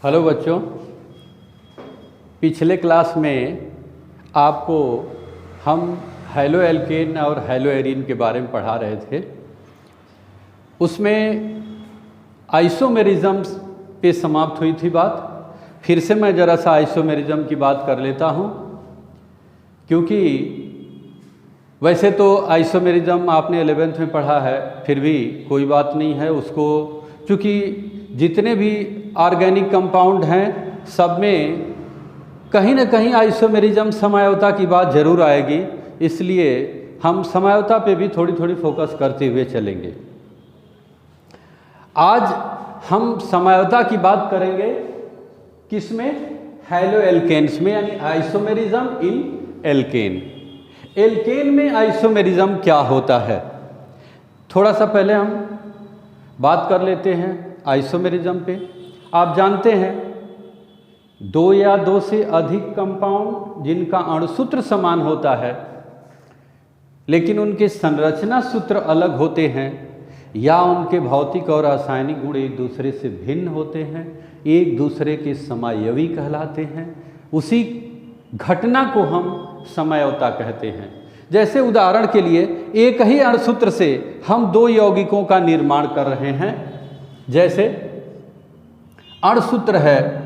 Hello बच्चों, पिछले class में आपको हम हैलो एल्केन और हैलो एरीन के बारे में पढ़ा रहे थे। उसमें आइसोमेरिज्म्स पे समाप्त हुई थी बात। फिर से मैं ज़रा सा आइसोमेरिज्म की बात कर लेता हूँ, क्योंकि वैसे तो आइसोमेरिज्म आपने 11th में पढ़ा है, फिर भी कोई बात नहीं है उसको, क्योंकि जितने भी ऑर्गेनिक कंपाउंड हैं सब में कहीं ना कहीं आइसोमेरिज्म समयावता की बात जरूर आएगी, इसलिए हम समयावता पे भी थोड़ी थोड़ी फोकस करते हुए चलेंगे। आज हम समयावता की बात करेंगे किसमें? हैलो एल्केन्स में, यानी आइसोमेरिज्म इन एल्केन। एल्केन में आइसोमेरिज्म क्या होता है, थोड़ा सा पहले हम बात कर लेते हैं आइसोमेरिज्म पे। आप जानते हैं दो या दो से अधिक कंपाउंड जिनका अणुसूत्र समान होता है लेकिन उनके संरचना सूत्र अलग होते हैं, या उनके भौतिक और रासायनिक गुण एक दूसरे से भिन्न होते हैं, एक दूसरे के समायवी कहलाते हैं, उसी घटना को हम समयावता कहते हैं। जैसे उदाहरण के लिए एक ही अणुसूत्र से हम दो यौगिकों का निर्माण कर रहे हैं। जैसे अणुसूत्र है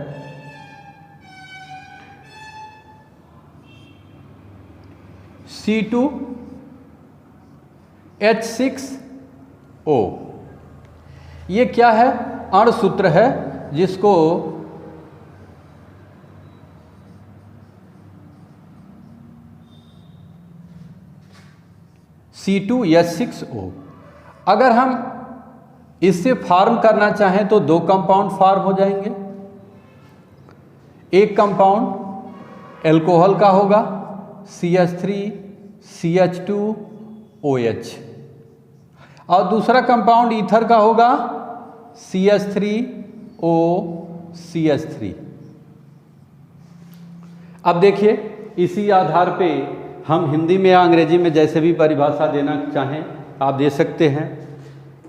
C2H6O। ये क्या है? अणुसूत्र है जिसको C2H6O। अगर हम इससे फॉर्म करना चाहें तो दो कंपाउंड फॉर्म हो जाएंगे। एक कंपाउंड एल्कोहल का होगा CH3CH2OH, और दूसरा कंपाउंड ईथर का होगा CH3OCH3। अब देखिए, इसी आधार पे हम हिंदी में या अंग्रेजी में जैसे भी परिभाषा देना चाहें आप दे सकते हैं।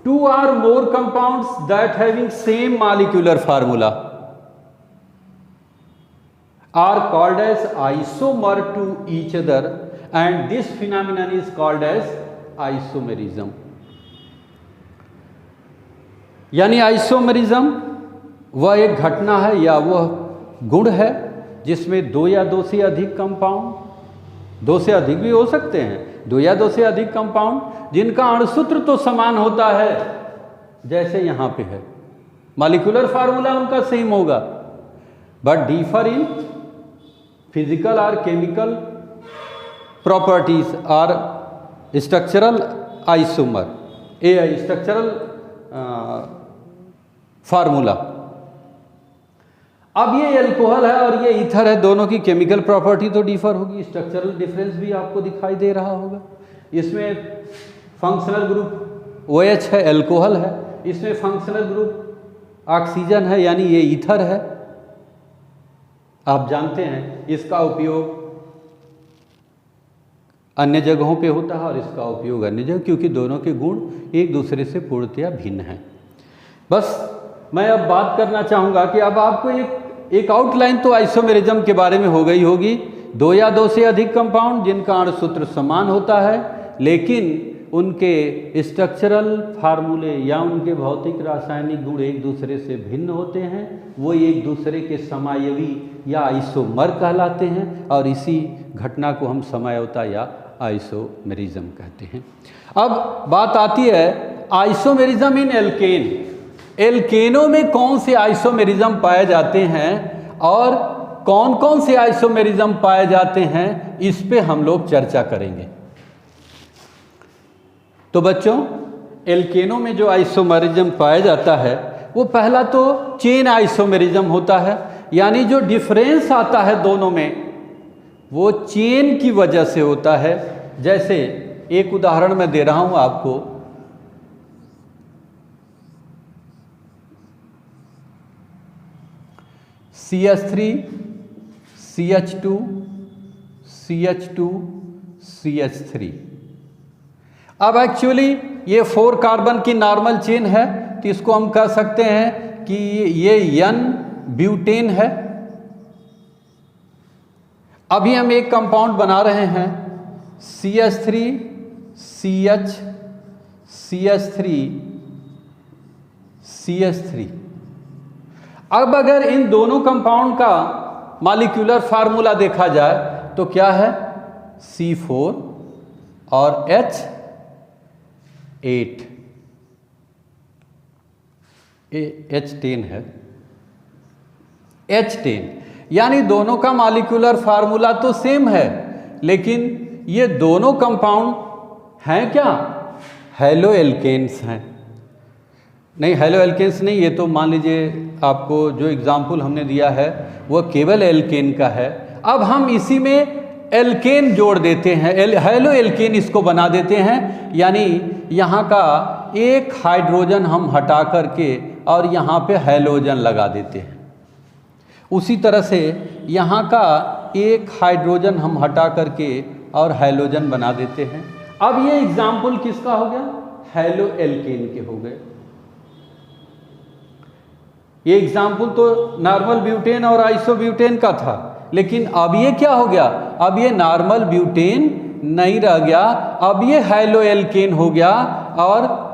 Two or more compounds that having same molecular formula are called as isomer to each other, and this phenomenon is called as isomerism। यानी आइसोमेरिज्म वह एक घटना है या वह गुण है जिसमें दो या दो से अधिक कंपाउंड, दो से अधिक भी हो सकते हैं, दो या दो से अधिक कंपाउंड जिनका अणुसूत्र तो समान होता है, जैसे यहाँ पे है, मॉलिक्यूलर फार्मूला उनका सेम होगा, बट डिफर इन फिजिकल और केमिकल प्रॉपर्टीज और स्ट्रक्चरल आइसोमर, ए स्ट्रक्चरल फार्मूला। अब ये एल्कोहल है और ये ईथर है, दोनों की केमिकल प्रॉपर्टी तो डिफर होगी, स्ट्रक्चरल डिफरेंस भी आपको दिखाई दे रहा होगा। इसमें फंक्शनल ग्रुप OH है, एल्कोहल है, इसमें फंक्शनल ग्रुप ऑक्सीजन है, यानी ये ईथर है। आप जानते हैं इसका उपयोग अन्य जगहों पे होता है और इसका उपयोग अन्य जगह, क्योंकि दोनों के गुण एक दूसरे से पूर्णतया भिन्न हैं। बस मैं अब बात करना चाहूँगा कि अब आपको एक आउटलाइन तो आइसोमेरिज्म के बारे में हो गई होगी। दो या दो से अधिक कंपाउंड जिनका अणुसूत्र समान होता है लेकिन उनके स्ट्रक्चरल फार्मूले या उनके भौतिक रासायनिक गुण एक दूसरे से भिन्न होते हैं, वो एक दूसरे के समायवी या आइसोमर कहलाते हैं, और इसी घटना को हम समयावता या आइसोमेरिज्म कहते हैं। अब बात आती है आइसोमेरिज्म इन एल्केन। एल्केनों में कौन से आइसोमेरिज्म पाए जाते हैं और कौन कौन से आइसोमेरिज्म पाए जाते हैं, इस पे हम लोग चर्चा करेंगे। तो बच्चों, एल्केनों में जो आइसोमेरिज्म पाया जाता है वो पहला तो चेन आइसोमेरिज्म होता है, यानी जो डिफरेंस आता है दोनों में वो चेन की वजह से होता है। जैसे एक उदाहरण मैं दे रहा हूं आपको, CH3CH2CH2CH3। अब एक्चुअली ये 4 कार्बन की नॉर्मल चेन है, तो इसको हम कह सकते हैं कि ये N ब्यूटेन है। अभी हम एक कंपाउंड बना रहे हैं CH3 CH CH3 CH3। अब अगर इन दोनों कंपाउंड का मॉलिक्यूलर फार्मूला देखा जाए तो क्या है, C4 और H8 H10 है, H10, यानी दोनों का मॉलिक्यूलर फार्मूला तो सेम है, लेकिन ये दोनों कंपाउंड हैं क्या, हेलो एल्केन्स हैं। नहीं, हेलो एल्केन्स नहीं, ये तो मान लीजिए आपको जो एग्जाम्पल हमने दिया है वो केवल एल्केन का है। अब हम इसी में एल्केन जोड़ देते हैं, हेलो एल्केन इसको बना देते हैं, यानी यहाँ का एक हाइड्रोजन हम हटा करके और यहाँ पे हैलोजन लगा देते हैं। उसी तरह से यहाँ का एक हाइड्रोजन हम हटा करके और हैलोजन बना देते हैं। अब ये एग्जाम्पल किसका हो गया, हेलो एल्केन के हो गए। ये एग्जाम्पल तो नॉर्मल ब्यूटेन और आइसोब्यूटेन का था, लेकिन अब ये क्या हो गया, अब ये नॉर्मल ब्यूटेन नहीं रह गया, अब ये हेलो एल्केन हो गया। और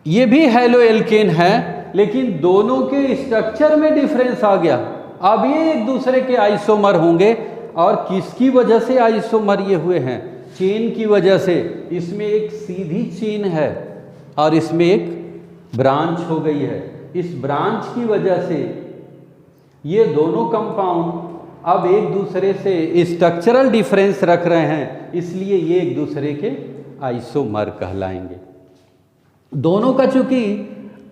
ये भी हेलो एल्केन है, लेकिन दोनों के स्ट्रक्चर में डिफरेंस आ गया। अब ये एक दूसरे के आइसोमर होंगे, और किसकी वजह से आइसोमर ये हुए हैं, चेन की वजह से। इसमें एक सीधी चेन है और इसमें एक ब्रांच हो गई है। इस ब्रांच की वजह से ये दोनों कंपाउंड अब एक दूसरे से स्ट्रक्चरल डिफरेंस रख रहे हैं, इसलिए ये एक दूसरे के आइसोमर कहलाएंगे। दोनों का चूंकि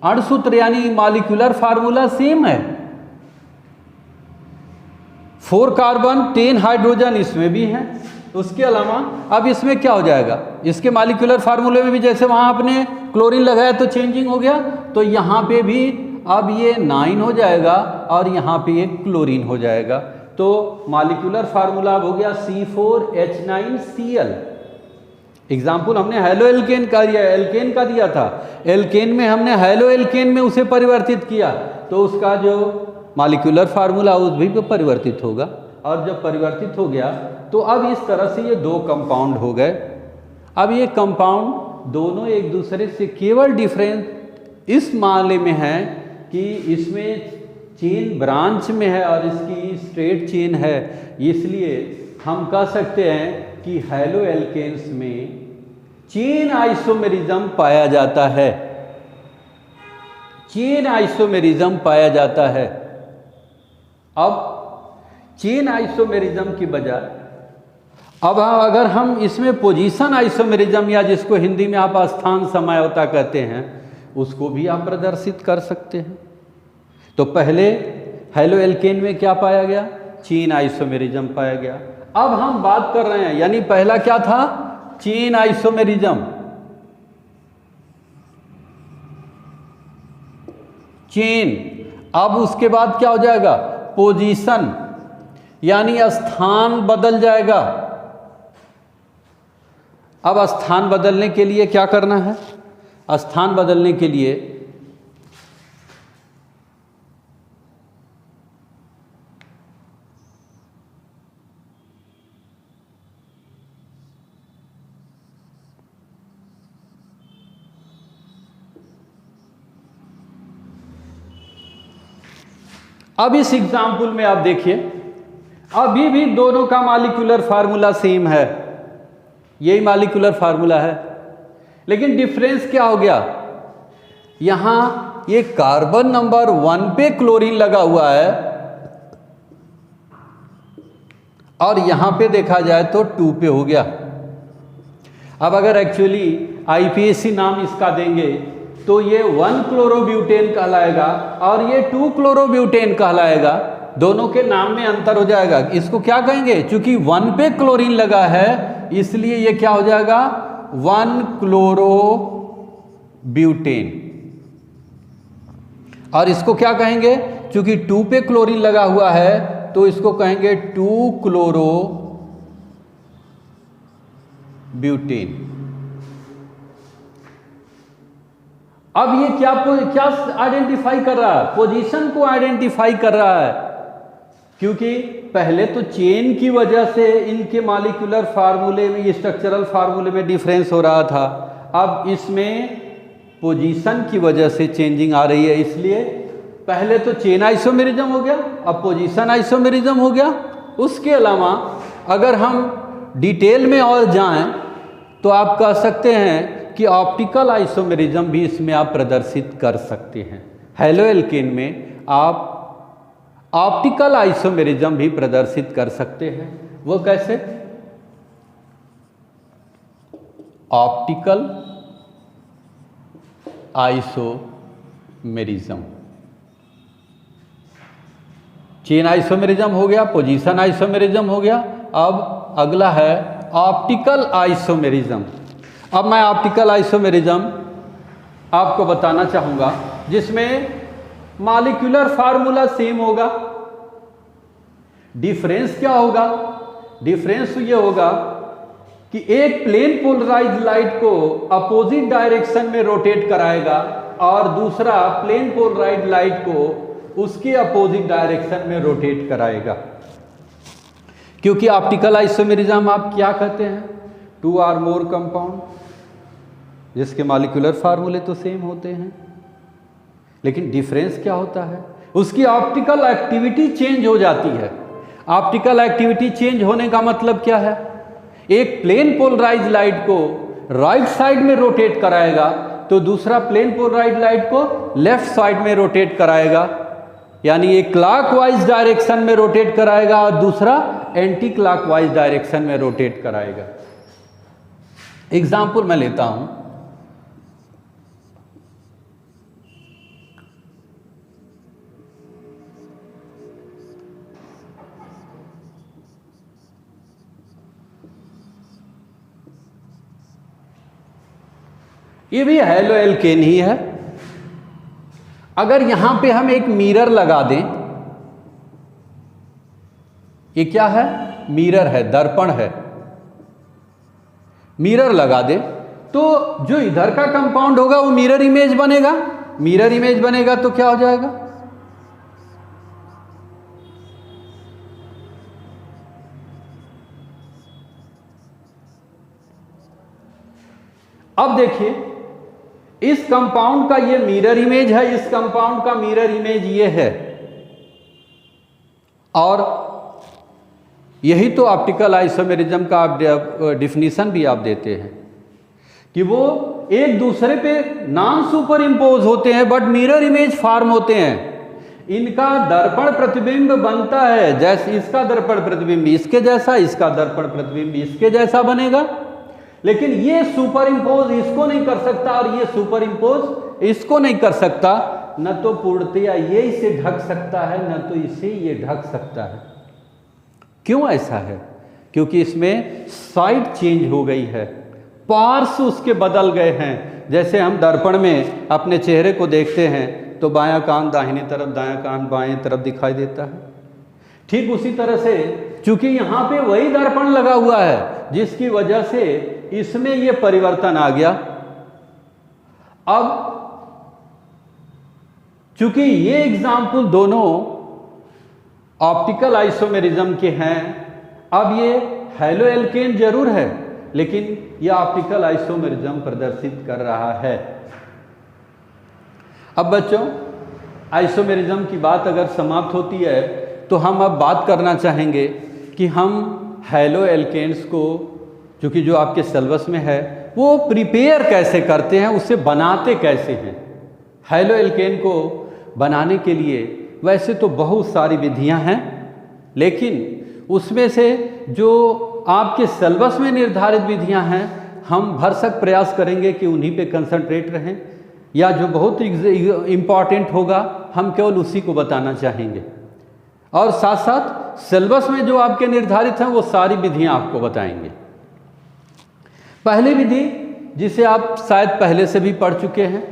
अणुसूत्र यानी मॉलिक्यूलर फार्मूला सेम है, 4 कार्बन 10 हाइड्रोजन इसमें भी है। उसके अलावा अब इसमें क्या हो जाएगा, इसके मॉलिक्यूलर फार्मूले में भी जैसे वहाँ आपने क्लोरीन लगाया तो चेंजिंग हो गया, तो यहाँ पे भी अब ये 9 हो जाएगा और यहाँ पे एक क्लोरीन हो जाएगा। तो मॉलिक्यूलर फार्मूला अब हो गया C4H9Cl। एग्जाम्पल हमने हेलो एल्केन का दिया, एल्केन का दिया था, एल्केन में हमने हेलो एल्केन में उसे परिवर्तित किया, तो उसका जो मॉलिक्यूलर फार्मूला उस भी परिवर्तित होगा। और जब परिवर्तित हो गया तो अब इस तरह से ये दो कंपाउंड हो गए। अब ये कंपाउंड दोनों एक दूसरे से केवल डिफरेंस इस मामले में है कि इसमें चेन ब्रांच में है और इसकी स्ट्रेट चेन है, इसलिए हम कह सकते हैं कि हेलो एल्केन्स में चेन आइसोमेरिज्म पाया जाता है, चेन आइसोमेरिज्म पाया जाता है। अब चेन आइसोमेरिज्म की बजाय अब अगर हम इसमें पोजीशन आइसोमेरिज्म या जिसको हिंदी में आप स्थान समझौता कहते हैं उसको भी आप प्रदर्शित कर सकते हैं। तो पहले हेलो एल्केन में क्या पाया गया, चेन आइसोमेरिज्म पाया गया। अब हम बात कर रहे हैं, यानी पहला क्या था, चेन आइसोमेरिज्म, चेन। अब उसके बाद क्या हो जाएगा, पोजीशन, यानी स्थान बदल जाएगा। अब स्थान बदलने के लिए क्या करना है, स्थान बदलने के लिए अब इस एग्जाम्पल में आप देखिए, अभी भी दोनों का मॉलिक्यूलर फार्मूला सेम है, यही मॉलिक्यूलर फार्मूला है, लेकिन डिफरेंस क्या हो गया, यहां ये कार्बन नंबर 1 पे क्लोरीन लगा हुआ है और यहां पे देखा जाए तो 2 पे हो गया। अब अगर एक्चुअली IPAC नाम इसका देंगे तो ये 1 क्लोरोब्यूटेन कहलाएगा और ये 2 क्लोरोब्यूटेन कहलाएगा। दोनों के नाम में अंतर हो जाएगा। इसको क्या कहेंगे, चूंकि 1 पे क्लोरीन लगा है इसलिए ये क्या हो जाएगा, 1 क्लोरोब्यूटेन। और इसको क्या कहेंगे, चूंकि 2 पे क्लोरीन लगा हुआ है तो इसको कहेंगे 2 क्लोरोब्यूटेन। अब ये क्या आइडेंटिफाई कर रहा है? पोजीशन को आइडेंटिफाई कर रहा है, क्योंकि पहले तो चेन की वजह से इनके मॉलिक्यूलर फार्मूले में, स्ट्रक्चरल फार्मूले में डिफरेंस हो रहा था। अब इसमें पोजीशन की वजह से चेंजिंग आ रही है, इसलिए पहले तो चेन आइसोमेरिज्म हो गया, अब पोजीशन आइसोमेरिज्म हो गया। उसके अलावा अगर हम डिटेल में और जाएं तो आप कह सकते हैं कि ऑप्टिकल आइसोमेरिज्म भी इसमें आप प्रदर्शित कर सकते हैं। हैलो एल्केन में आप ऑप्टिकल आइसोमेरिज्म भी प्रदर्शित कर सकते हैं। वो कैसे? ऑप्टिकल आइसोमेरिज्म, चेन आइसोमेरिज्म हो गया, पोजीशन आइसोमेरिज्म हो गया, अब अगला है ऑप्टिकल आइसोमेरिज्म। अब मैं ऑप्टिकल आइसोमेरिज्म आपको बताना चाहूँगा, जिसमें मॉलिक्यूलर फार्मूला सेम होगा। डिफरेंस क्या होगा? डिफरेंस ये होगा कि एक प्लेन पोलराइज्ड लाइट को अपोजिट डायरेक्शन में रोटेट कराएगा और दूसरा प्लेन पोलराइज्ड लाइट को उसके अपोजिट डायरेक्शन में रोटेट कराएगा। क्योंकि ऑप्टिकल आइसोमेरिज्म आप क्या कहते हैं? टू और मोर कंपाउंड, जिसके मॉलिक्यूलर फार्मूले तो सेम होते हैं, लेकिन डिफरेंस क्या होता है? उसकी ऑप्टिकल एक्टिविटी चेंज हो जाती है। ऑप्टिकल एक्टिविटी चेंज होने का मतलब क्या है? एक प्लेन पोलराइज्ड लाइट को राइट साइड में रोटेट कराएगा तो दूसरा प्लेन पोलराइज्ड लाइट को लेफ्ट साइड में रोटेट कराएगा, यानी एक क्लॉकवाइज डायरेक्शन में रोटेट कराएगा और दूसरा एंटी क्लॉकवाइज डायरेक्शन में रोटेट कराएगा। एग्जाम्पल मैं लेता हूं, ये भी हैलो एल्केन ही है। अगर यहां पे हम एक मिरर लगा दें, ये क्या है? मिरर है, दर्पण है। मिरर लगा दे तो जो इधर का कंपाउंड होगा वो मिरर इमेज बनेगा। मिरर इमेज बनेगा तो क्या हो जाएगा? अब देखिए, इस कंपाउंड का ये मिरर इमेज है, इस कंपाउंड का मिरर इमेज ये है, और यही तो ऑप्टिकल आइसोमेरिज्म का आप डिफिनीशन भी आप देते हैं कि वो एक दूसरे पे नॉन सुपर इम्पोज होते हैं बट मिरर इमेज फॉर्म होते हैं। इनका दर्पण प्रतिबिंब बनता है, जैसे इसका दर्पण प्रतिबिंब इसके जैसा, इसका दर्पण प्रतिबिंब इसके जैसा बनेगा, लेकिन ये सुपर इम्पोज इसको नहीं कर सकता और ये सुपर इम्पोज इसको नहीं कर सकता। न तो पूर्णतया ये इसे ढक सकता है, न तो इसे ये ढक सकता है। क्यों ऐसा है? क्योंकि इसमें साइड चेंज हो गई है, पार्श्व उसके बदल गए हैं। जैसे हम दर्पण में अपने चेहरे को देखते हैं तो बायां कान दाहिनी तरफ, दायां कान बाएं तरफ दिखाई देता है। ठीक उसी तरह से चूंकि यहाँ पे वही दर्पण लगा हुआ है, जिसकी वजह से इसमें ये परिवर्तन आ गया। अब चूंकि ये एग्जाम्पल दोनों ऑप्टिकल आइसोमेरिज्म के हैं, अब ये हैलो एल्केन जरूर है, लेकिन यह ऑप्टिकल आइसोमेरिज्म प्रदर्शित कर रहा है। अब बच्चों, आइसोमेरिज्म की बात अगर समाप्त होती है तो हम अब बात करना चाहेंगे कि हम हैलो एल्केन्स को, चूँकि जो आपके सिलेबस में है, वो प्रिपेयर कैसे करते हैं, उसे बनाते कैसे हैं। हैलो एल्केन को बनाने के लिए वैसे तो बहुत सारी विधियां हैं, लेकिन उसमें से जो आपके सिलेबस में निर्धारित विधियां हैं, हम भरसक प्रयास करेंगे कि उन्हीं पे कंसंट्रेट रहें, या जो बहुत इम्पॉर्टेंट होगा हम केवल उसी को बताना चाहेंगे, और साथ साथ सिलेबस में जो आपके निर्धारित हैं वो सारी विधियां आपको बताएंगे। पहली विधि, जिसे आप शायद पहले से भी पढ़ चुके हैं,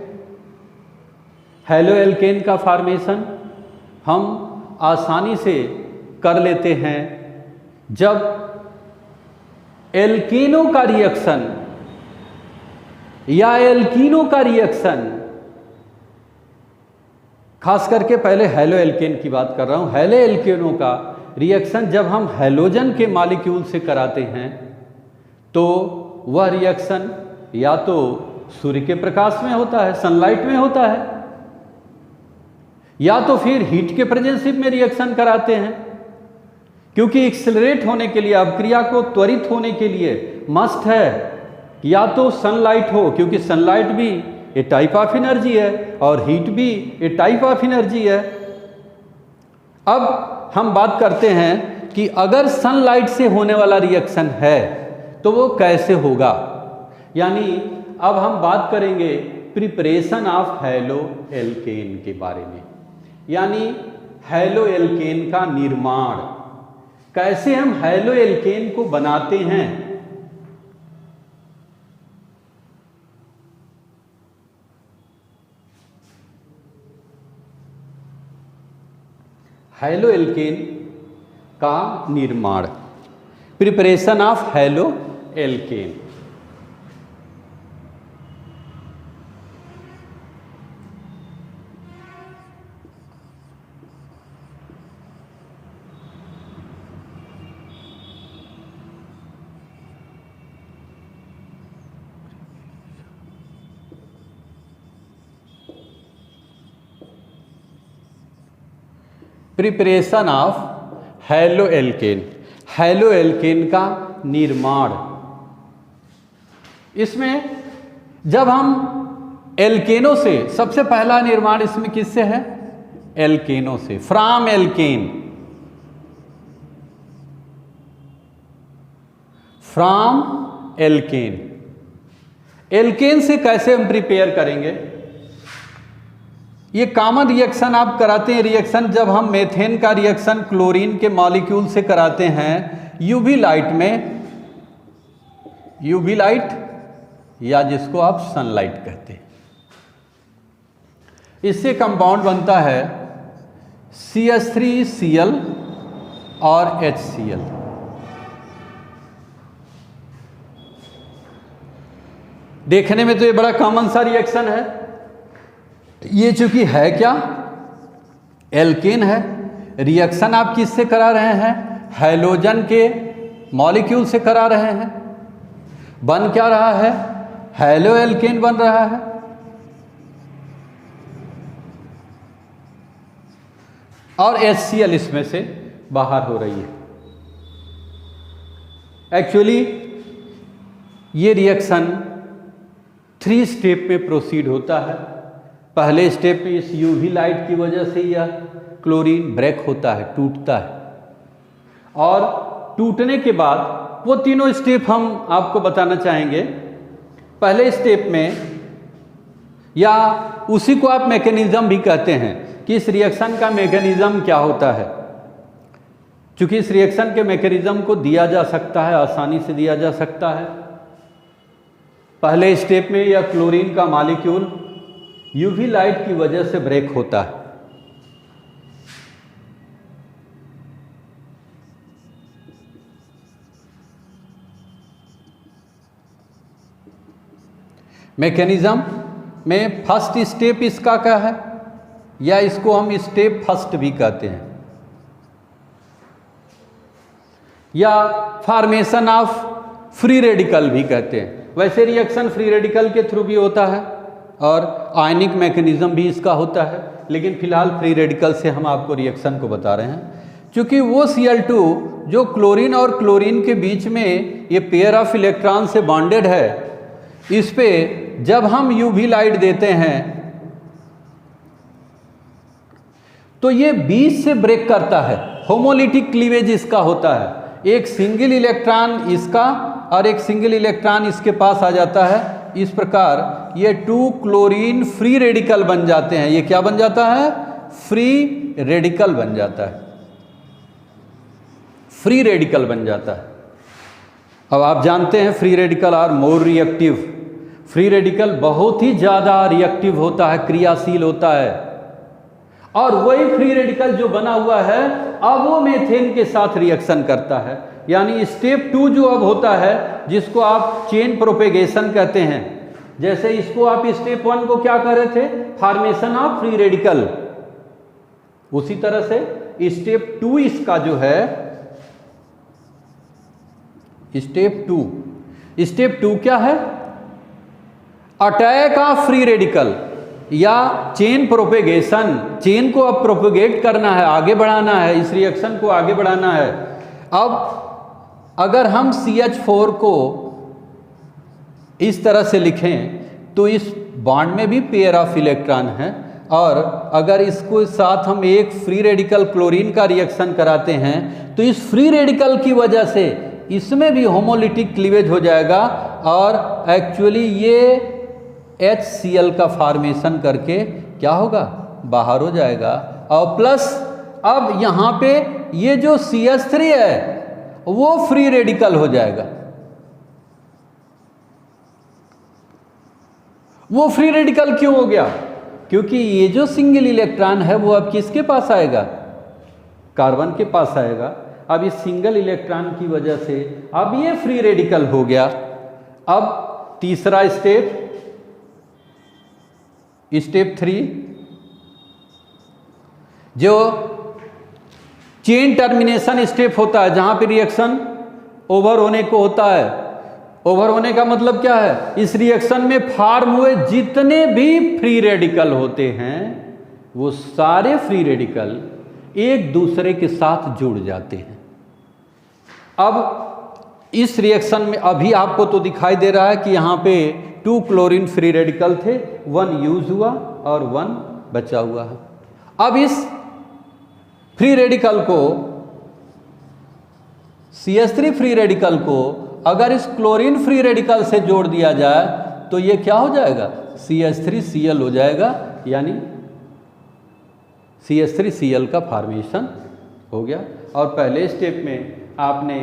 हैलो एल्केन का फॉर्मेशन हम आसानी से कर लेते हैं जब एल्केनों का रिएक्शन या एल्कीनों का रिएक्शन खास करके पहले हैलो एल्केन की बात कर रहा हूँ। हैलो एल्केनों का रिएक्शन जब हम हैलोजन के मॉलिक्यूल से कराते हैं तो वह रिएक्शन या तो सूर्य के प्रकाश में होता है, सनलाइट में होता है, या तो फिर हीट के प्रेजेंस में रिएक्शन कराते हैं, क्योंकि एक्सेलरेट होने के लिए, अभिक्रिया को त्वरित होने के लिए मस्ट है या तो सनलाइट हो, क्योंकि सनलाइट भी ए टाइप ऑफ एनर्जी है और हीट भी ए टाइप ऑफ एनर्जी है। अब हम बात करते हैं कि अगर सनलाइट से होने वाला रिएक्शन है तो वो कैसे होगा। यानी अब हम बात करेंगे प्रिपरेशन ऑफ हैलो एल्केन के बारे में, यानी हैलो एल्केन का निर्माण, कैसे हम हैलो एल्केन को बनाते हैं। हैलो एल्केन का निर्माण, preparation of haloalkane. Preparation of haloalkane, haloalkane का निर्माण। इसमें जब हम एल्केनों से, सबसे पहला निर्माण इसमें किससे है? एल्केनों से, from alkane, from alkane. Alkane से कैसे हम प्रिपेयर करेंगे? ये कॉमन रिएक्शन आप कराते हैं, रिएक्शन जब हम मेथेन का रिएक्शन क्लोरीन के मॉलिक्यूल से कराते हैं यूवी लाइट में, यूवी लाइट या जिसको आप सनलाइट कहते हैं। इससे कंपाउंड बनता है CH3Cl और HCl। देखने में तो ये बड़ा कॉमन सा रिएक्शन है। ये चूंकि है क्या, एल्केन है, रिएक्शन आप किससे करा रहे हैं? हैलोजन के मॉलिक्यूल से करा रहे हैं। बन क्या रहा है? हैलो एल्केन बन रहा है। और HCl इसमें से बाहर हो रही है। एक्चुअली ये रिएक्शन 3 स्टेप में प्रोसीड होता है। पहले स्टेप में इस यूवी लाइट की वजह से यह क्लोरीन ब्रेक होता है, टूटता है, और टूटने के बाद वो तीनों स्टेप हम आपको बताना चाहेंगे। पहले स्टेप में, या उसी को आप मैकेनिज्म भी कहते हैं कि इस रिएक्शन का मैकेनिज्म क्या होता है, क्योंकि इस रिएक्शन के मैकेनिज्म को दिया जा सकता है, आसानी से दिया जा सकता है। पहले स्टेप में यह क्लोरीन का मॉलिक्यूल यूवी लाइट की वजह से ब्रेक होता है। मैकेनिज्म में फर्स्ट स्टेप इसका क्या है, या इसको हम स्टेप फर्स्ट भी कहते हैं, या फॉर्मेशन ऑफ फ्री रेडिकल भी कहते हैं। वैसे रिएक्शन फ्री रेडिकल के थ्रू भी होता है और आयनिक मैकेनिज्म भी इसका होता है, लेकिन फिलहाल फ्री रेडिकल से हम आपको रिएक्शन को बता रहे हैं। क्योंकि वो Cl2 जो क्लोरीन और क्लोरीन के बीच में ये पेयर ऑफ इलेक्ट्रॉन से बॉन्डेड है, इस पे जब हम यूवी लाइट देते हैं तो ये बीच से ब्रेक करता है। होमोलिटिक क्लीवेज इसका होता है। एक सिंगल इलेक्ट्रॉन इसका और एक सिंगल इलेक्ट्रॉन इसके पास आ जाता है। इस प्रकार ये 2 क्लोरीन फ्री रेडिकल बन जाते हैं। ये क्या बन जाता है? फ्री रेडिकल बन जाता है, फ्री रेडिकल बन जाता है। अब आप जानते हैं free radical are more reactive. Free radical बहुत ही ज़्यादा रिएक्टिव होता है, क्रियाशील होता है, और वही फ्री रेडिकल जो बना हुआ है अब वो मेथेन के साथ रिएक्शन करता है। यानी स्टेप 2 जो अब होता है, जिसको आप चेन प्रोपेगेशन कहते हैं। जैसे इसको आप स्टेप 1 को क्या कह रहे थे? Formation of free radical. उसी तरह से स्टेप 2 इसका जो है, स्टेप 2 क्या है? अटैक ऑफ फ्री रेडिकल या चेन प्रोपेगेशन। चेन को अब प्रोपेगेट करना है, आगे बढ़ाना है, इस रिएक्शन को आगे बढ़ाना है। अब अगर हम CH4 को इस तरह से लिखें तो इस बॉन्ड में भी पेयर ऑफ इलेक्ट्रॉन है, और अगर इसको साथ हम एक फ्री रेडिकल क्लोरीन का रिएक्शन कराते हैं तो इस फ्री रेडिकल की वजह से इसमें भी होमोलिटिक क्लीवेज हो जाएगा और एक्चुअली ये HCl का फॉर्मेशन करके क्या होगा? बाहर हो जाएगा। और प्लस अब यहाँ पे ये जो CH3 है वो फ्री रेडिकल हो जाएगा। वो फ्री रेडिकल क्यों हो गया? क्योंकि ये जो सिंगल इलेक्ट्रॉन है वो अब किसके पास आएगा? कार्बन के पास आएगा। अब इस सिंगल इलेक्ट्रॉन की वजह से अब ये फ्री रेडिकल हो गया। अब तीसरा स्टेप, स्टेप 3, जो चेन टर्मिनेशन स्टेप होता है, जहां पे रिएक्शन ओवर होने को होता है। ओवर होने का मतलब क्या है? इस रिएक्शन में फॉर्म हुए जितने भी फ्री रेडिकल होते हैं वो सारे फ्री रेडिकल एक दूसरे के साथ जुड़ जाते हैं। अब इस रिएक्शन में अभी आपको तो दिखाई दे रहा है कि यहाँ पे 2 क्लोरीन फ्री रेडिकल थे, 1 यूज हुआ और 1 बचा हुआ है। अब इस फ्री रेडिकल को, CH3 फ्री रेडिकल को अगर इस क्लोरीन फ्री रेडिकल से जोड़ दिया जाए तो ये क्या हो जाएगा? CH3Cl हो जाएगा, यानी CH3Cl का फॉर्मेशन हो गया। और पहले स्टेप में आपने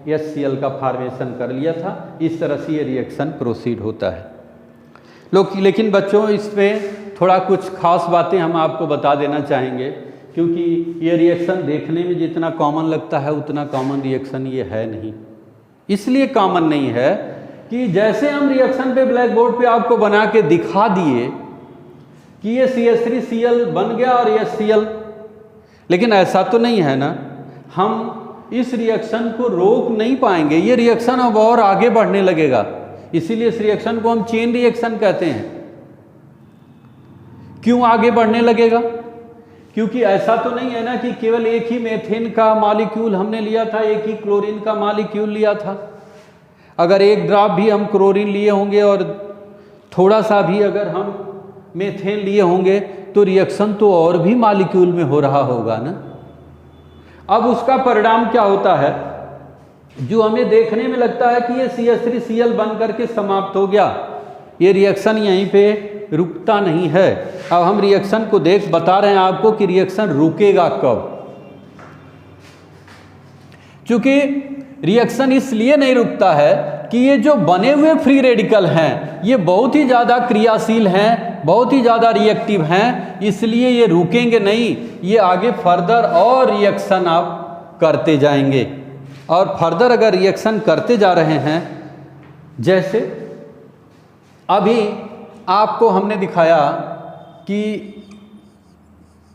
HCl का फॉर्मेशन कर लिया था। इस तरह से ये रिएक्शन प्रोसीड होता है। लेकिन बच्चों, इसमें थोड़ा कुछ खास बातें हम आपको बता देना चाहेंगे, क्योंकि ये रिएक्शन देखने में जितना कॉमन लगता है उतना कॉमन रिएक्शन ये है नहीं। इसलिए कॉमन नहीं है कि जैसे हम रिएक्शन पे ब्लैक बोर्ड पे आपको बना के दिखा दिए कि ये CH3Cl बन गया और HCl, लेकिन ऐसा तो नहीं है ना। हम इस रिएक्शन को रोक नहीं पाएंगे, ये रिएक्शन अब और आगे बढ़ने लगेगा। इसीलिए इस रिएक्शन को हम चेन रिएक्शन कहते हैं। क्यों आगे बढ़ने लगेगा? क्योंकि ऐसा तो नहीं है ना कि केवल एक ही मेथेन का मॉलिक्यूल हमने लिया था, एक ही क्लोरीन का मॉलिक्यूल लिया था। अगर एक ड्रॉप भी हम क्लोरीन लिए होंगे और थोड़ा सा भी अगर हम मेथेन लिए होंगे तो रिएक्शन तो और भी मॉलिक्यूल में हो रहा होगा ना। अब उसका परिणाम क्या होता है? जो हमें देखने में लगता है कि ये CH3Cl बन करके समाप्त हो गया, ये रिएक्शन यहीं पे रुकता नहीं है। अब हम रिएक्शन को बता रहे हैं आपको कि रिएक्शन रुकेगा कब। चूंकि रिएक्शन इसलिए नहीं रुकता है कि ये जो बने हुए फ्री रेडिकल हैं ये बहुत ही ज़्यादा क्रियाशील हैं, बहुत ही ज़्यादा रिएक्टिव हैं, इसलिए ये रुकेंगे नहीं। ये आगे फर्दर और रिएक्शन आप करते जाएंगे। और फर्दर अगर रिएक्शन करते जा रहे हैं, जैसे अभी आपको हमने दिखाया कि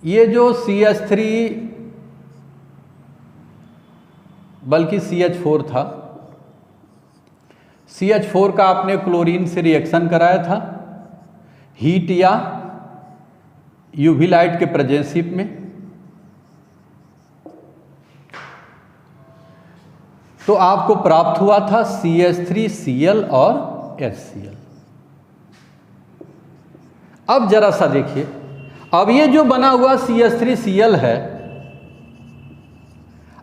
ये जो CH3 बल्कि CH4 था, CH4 का आपने क्लोरीन से रिएक्शन कराया था हीट या यूवी लाइट के प्रेजेंशिप में। तो आपको प्राप्त हुआ था CH3Cl और HCl। अब जरा सा देखिए, अब ये जो बना हुआ CH3Cl है,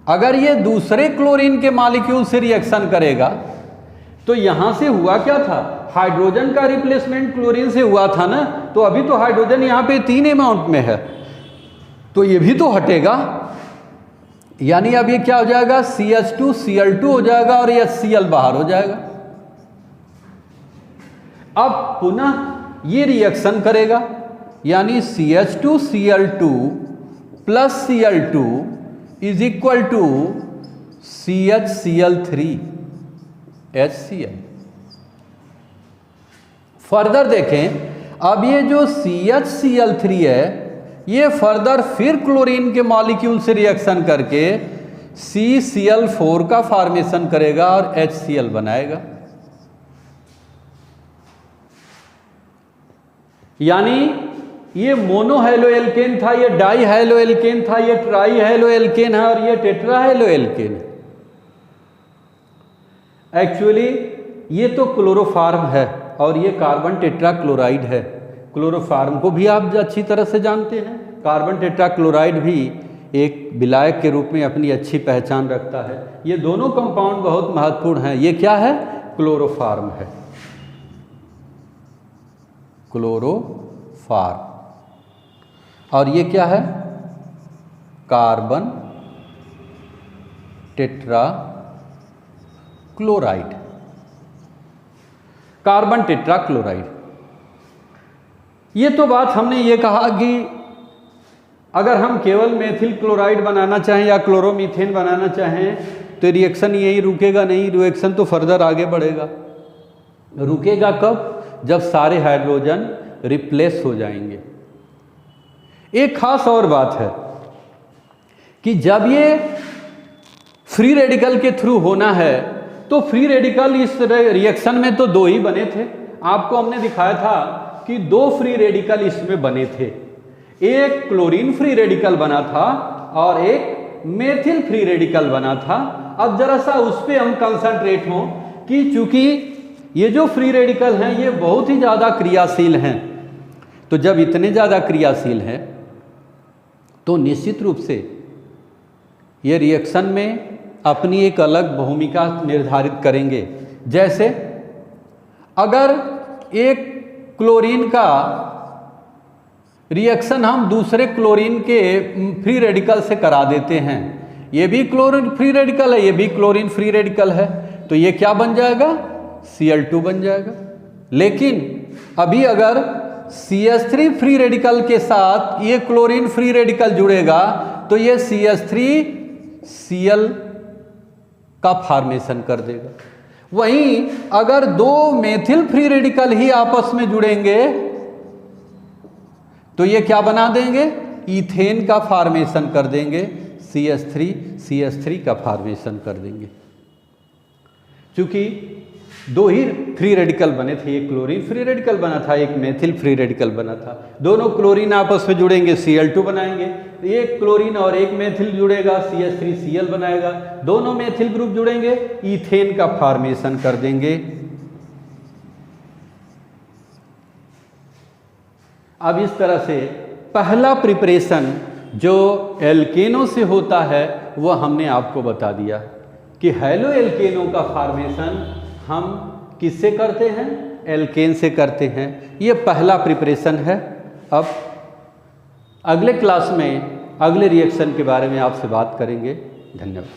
अगर ये दूसरे क्लोरीन के मॉलिक्यूल से रिएक्शन करेगा तो यहां से हुआ क्या था? हाइड्रोजन का रिप्लेसमेंट क्लोरीन से हुआ था ना। तो अभी तो हाइड्रोजन यहां पे 3 अमाउंट में है, तो ये भी तो हटेगा। यानी अब ये क्या हो जाएगा? CH2Cl2 हो जाएगा और HCl बाहर हो जाएगा। अब पुनः ये रिएक्शन करेगा, यानी CH2Cl2 plus Cl2 is equal to CHCl3 HCl। Further देखें, अब ये जो CHCl3 है ये फर्दर फिर क्लोरीन के मॉलिक्यूल से रिएक्शन करके CCl4 का फॉर्मेशन करेगा और HCl बनाएगा। यानी ये मोनोहैलोएल्केन था, ये डाईहैलोएल्केन था, ये ट्राईहैलोएल्केन है और ये टेट्राहैलोएल्केन है। एक्चुअली ये तो क्लोरोफॉर्म है और ये कार्बन टेट्राक्लोराइड है। क्लोरोफॉर्म को भी आप अच्छी तरह से जानते हैं। कार्बन टेट्राक्लोराइड भी एक विलायक के रूप में अपनी अच्छी पहचान रखता है। ये दोनों कंपाउंड बहुत महत्वपूर्ण हैं। ये क्या है? क्लोरोफॉर्म है, क्लोरोफॉर्म। और ये क्या है? Carbon tetrachloride, carbon tetrachloride. ये तो बात हमने ये कहा कि अगर हम केवल मेथिल क्लोराइड बनाना चाहें या क्लोरोमीथेन बनाना चाहें तो रिएक्शन यही रुकेगा नहीं, रिएक्शन तो फर्दर आगे बढ़ेगा। रुकेगा कब? जब सारे हाइड्रोजन रिप्लेस हो जाएंगे। एक खास और बात है कि जब ये फ्री रेडिकल के थ्रू होना है तो फ्री रेडिकल इस रिएक्शन में तो दो ही बने थे। आपको हमने दिखाया था कि दो फ्री रेडिकल इसमें बने थे, एक क्लोरीन फ्री रेडिकल बना था और एक मेथिल फ्री रेडिकल बना था। अब जरा सा उस पर हम कंसंट्रेट हों कि चूंकि ये जो फ्री रेडिकल हैं ये बहुत ही ज़्यादा क्रियाशील हैं, तो जब इतने ज़्यादा क्रियाशील हैं तो निश्चित रूप से ये रिएक्शन में अपनी एक अलग भूमिका निर्धारित करेंगे। जैसे अगर एक क्लोरीन का रिएक्शन हम दूसरे क्लोरीन के फ्री रेडिकल से करा देते हैं, ये भी क्लोरीन फ्री रेडिकल है, ये भी क्लोरीन फ्री रेडिकल है, तो ये क्या बन जाएगा? Cl2 बन जाएगा। लेकिन अभी अगर CH3 फ्री रेडिकल के साथ ये क्लोरीन फ्री रेडिकल जुड़ेगा तो ये CH3Cl का फॉर्मेशन कर देगा। वहीं अगर दो मेथिल फ्री रेडिकल ही आपस में जुड़ेंगे तो ये क्या बना देंगे? इथेन का फॉर्मेशन कर देंगे, CH3 का फॉर्मेशन कर देंगे। क्योंकि दो ही फ्री रेडिकल बने थे, एक क्लोरीन फ्री रेडिकल बना था, एक मेथिल फ्री रेडिकल बना था। दोनों क्लोरीन आपस में जुड़ेंगे, Cl2 बनाएंगे। एक क्लोरीन और एक मेथिल जुड़ेगा, CH3Cl बनाएगा। दोनों मेथिल ग्रुप जुड़ेंगे, इथेन का फॉर्मेशन कर देंगे। अब इस तरह से पहला प्रिपरेशन जो एल्केनों से होता है वह हमने आपको बता दिया कि हैलो एल्केनों का फॉर्मेशन हम किससे करते हैं? एल्केन से करते हैं। ये पहला प्रिपरेशन है। अब अगले क्लास में अगले रिएक्शन के बारे में आपसे बात करेंगे। धन्यवाद।